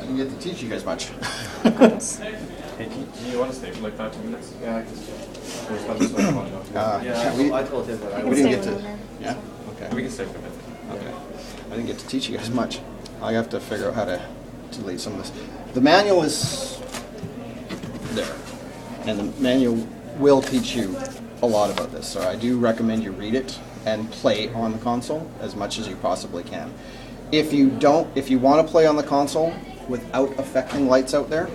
didn't get to teach you guys much. Hey, do you want to stay for like 5 minutes? Yeah, I can stay. I told him that we didn't get to. Yeah. Okay. We can stay for a minute. Okay. I didn't get to teach you guys much. I have to figure out how to delete some of this. The manual is there, and the manual will teach you a lot about this. So I do recommend you read it and play on the console as much as you possibly can. If you want to play on the console without affecting lights out there,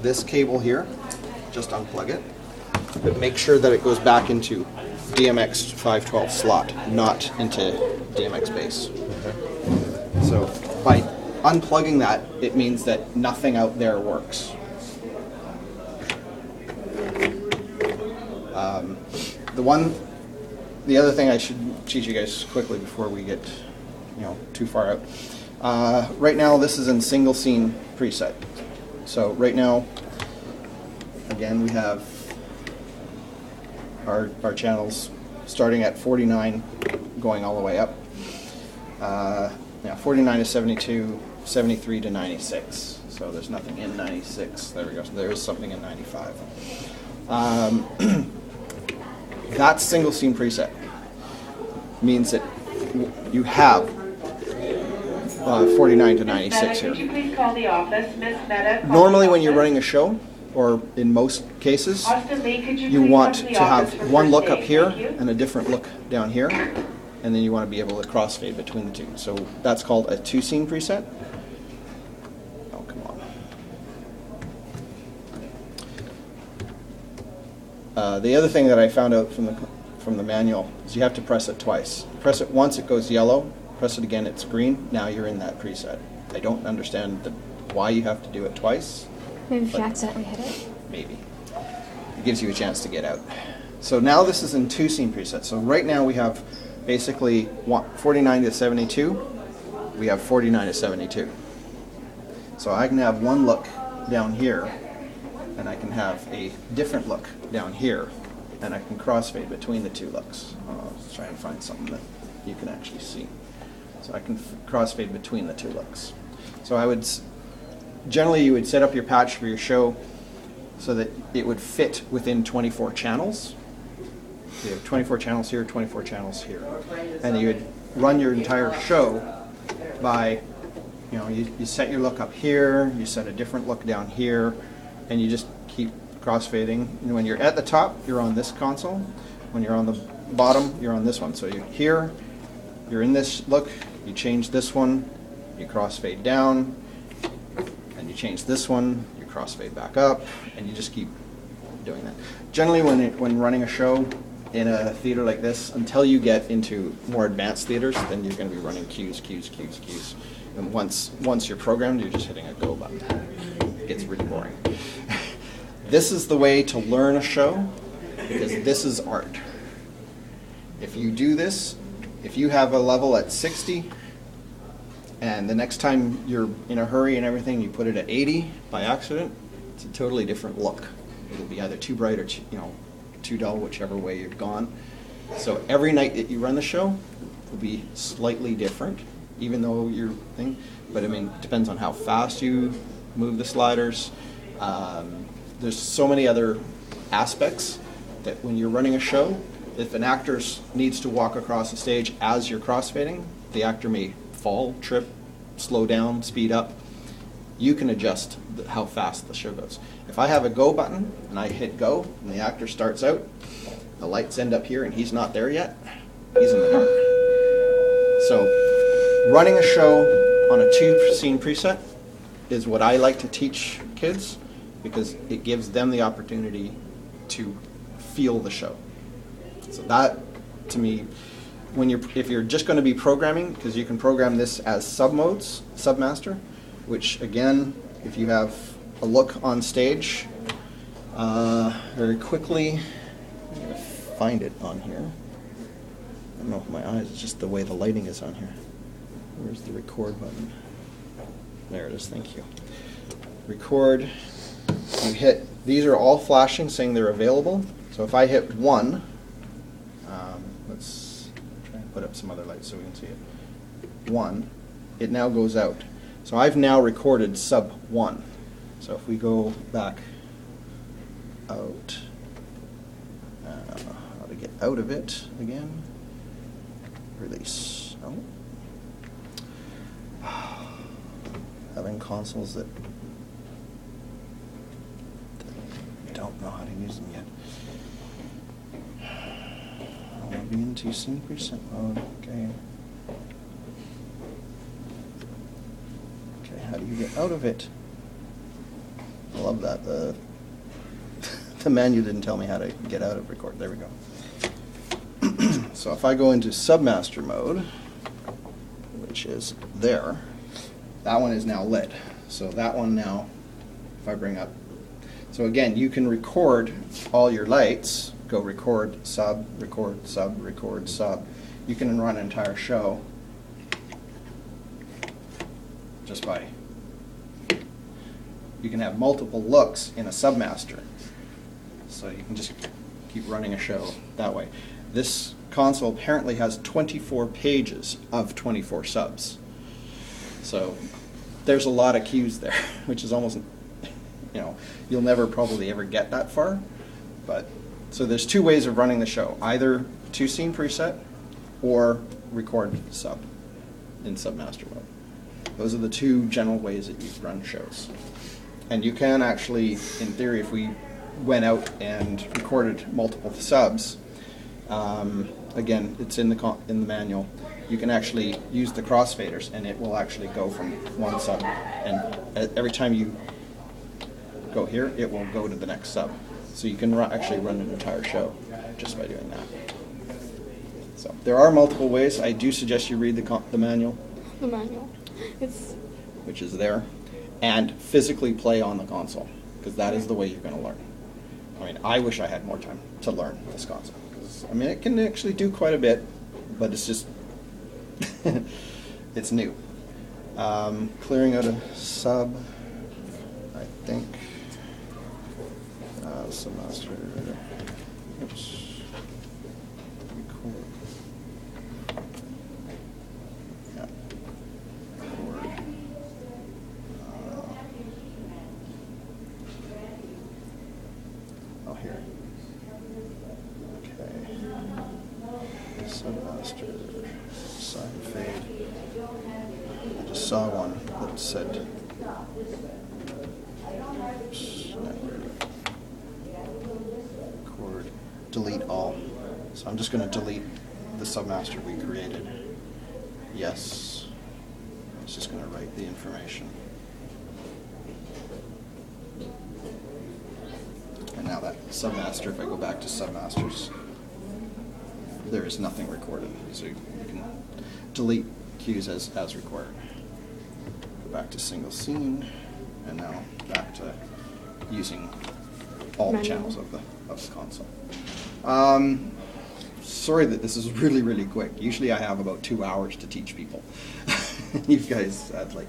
this cable here, just unplug it, but make sure that it goes back into DMX 512 slot, not into DMX base. Okay. So by unplugging that, it means that nothing out there works. The other thing I should teach you guys quickly before we get too far out. Right now this is in single scene preset. So right now, again, we have our channels starting at 49 going all the way up. 49 to 72, 73 to 96. So there's nothing in 96. There we go. So there is something in 95. That's single scene preset. Means that you have 49 to 96 here. Could you please call the office? Miss Meta, normally when you're running a show, or in most cases, you want to have one look up here and a different look down here, and then you want to be able to crossfade between the two. So that's called a two scene preset. Oh, come on. The other thing that I found out from the manual is you have to press it twice. Press it once, it goes yellow. Press it again, it's green. Now you're in that preset. I don't understand why you have to do it twice. Maybe if you accidentally hit it? Maybe. It gives you a chance to get out. So now this is in two scene preset. So right now we have basically 49 to 72. We have 49 to 72. So I can have one look down here, and I can have a different look down here, and I can crossfade between the two looks. Let's try and find something that you can actually see. So I can crossfade between the two looks. So I would, generally you would set up your patch for your show so that it would fit within 24 channels. So you have 24 channels here, 24 channels here. And you would run your entire show by, you set your look up here, you set a different look down here, and you just keep crossfading. And when you're at the top, you're on this console. When you're on the bottom, you're on this one. So you're here, you're in this look, you change this one, you crossfade down, and you change this one, you crossfade back up, and you just keep doing that. Generally when running a show in a theater like this, until you get into more advanced theaters, then you're going to be running cues. And once you're programmed, you're just hitting a go button. It gets really boring. This is the way to learn a show, because this is art. If you do this, if you have a level at 60, and the next time you're in a hurry and everything, you put it at 80 by accident, it's a totally different look. It'll be either too bright or too dull, whichever way you've gone. So every night that you run the show will be slightly different, even though your thing. But I mean, it depends on how fast you move the sliders. There's so many other aspects that when you're running a show, if an actor needs to walk across the stage as you're crossfading, the actor may fall, trip, slow down, speed up. You can adjust how fast the show goes. If I have a go button and I hit go and the actor starts out, the lights end up here and he's not there yet, he's in the dark. So running a show on a two scene preset is what I like to teach kids, because it gives them the opportunity to feel the show. So that, to me, if you're just going to be programming, because you can program this as submodes, submaster, which again, if you have a look on stage, very quickly, I'm going to find it on here. I don't know if my eyes, it's just the way the lighting is on here. Where's the record button? There it is, thank you. Record, you hit, these are all flashing saying they're available. So if I hit 1, let's try and put up some other lights so we can see it. 1, it now goes out. So I've now recorded sub 1. So if we go back out, how to get out of it again, release. Oh. Having consoles that don't know how to use them yet. I want to be into scene preset mode. Okay. Okay, how do you get out of it? I love that. The menu didn't tell me how to get out of record. There we go. So if I go into submaster mode, which is there, that one is now lit. So that one now, if I bring up, so again, you can record all your lights, go record, sub, record, sub, record, sub. You can run an entire show just by, you can have multiple looks in a submaster. So you can just keep running a show that way. This console apparently has 24 pages of 24 subs. So there's a lot of cues there, which is almost, you know, you'll never probably ever get that far. But so there's two ways of running the show: either 2-scene preset or record sub in submaster mode. Those are the two general ways that you run shows. And you can actually, in theory, if we went out and recorded multiple subs, again, it's in the manual. You can actually use the crossfaders, and it will actually go from one sub, and every time you go here, it will go to the next sub. So you can actually run an entire show just by doing that. So there are multiple ways. I do suggest you read the manual. The manual. It's Which is there, and physically play on the console, because that is the way you're going to learn. I mean, I wish I had more time to learn this console. I mean, it can actually do quite a bit, but it's just, it's new. Clearing out a sub, I think, submaster, oops, record, yeah, record, oh, here. Submaster, sine fade. I just saw one that said, oops, record, delete all. So I'm just going to delete the submaster we created. Yes. It's just going to write the information. And now that submaster, if I go back to submasters, there is nothing recorded, so you can delete cues as required. Go back to single scene, and now back to using all the channels of the console. Sorry that this is really, really quick. Usually I have about 2 hours to teach people. You guys had like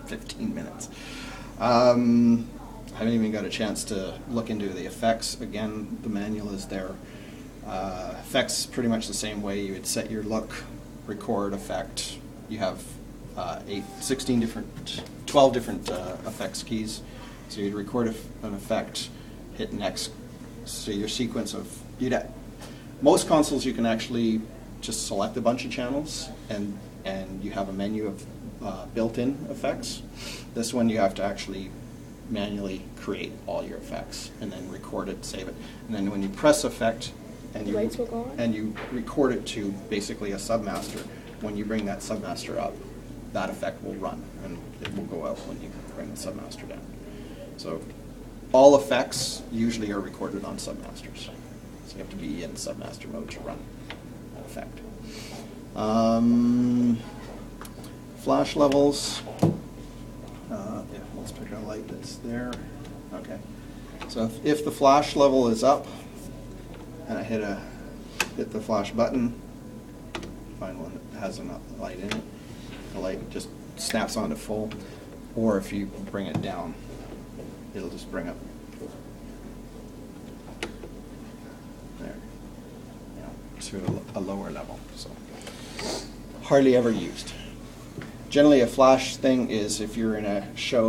15 minutes. I haven't even got a chance to look into the effects. Again, the manual is there. Effects pretty much the same way. You would set your look, record, effect. You have 12 different effects keys. So you'd record an effect, hit next. So your sequence of, most consoles you can actually just select a bunch of channels, and you have a menu of built-in effects. This one you have to actually manually create all your effects and then record it, save it, and then when you press effect and you record it to basically a submaster, when you bring that submaster up, that effect will run and it will go out when you bring the submaster down. So all effects usually are recorded on submasters, so you have to be in submaster mode to run that effect. Flash levels. Yeah, let's pick a light that's there. Okay. So if the flash level is up, and I hit the flash button, find one that has enough light in it, the light just snaps onto full. Or if you bring it down, it'll just bring up there, to a lower level. So hardly ever used. Generally, a flash thing is if you're in a show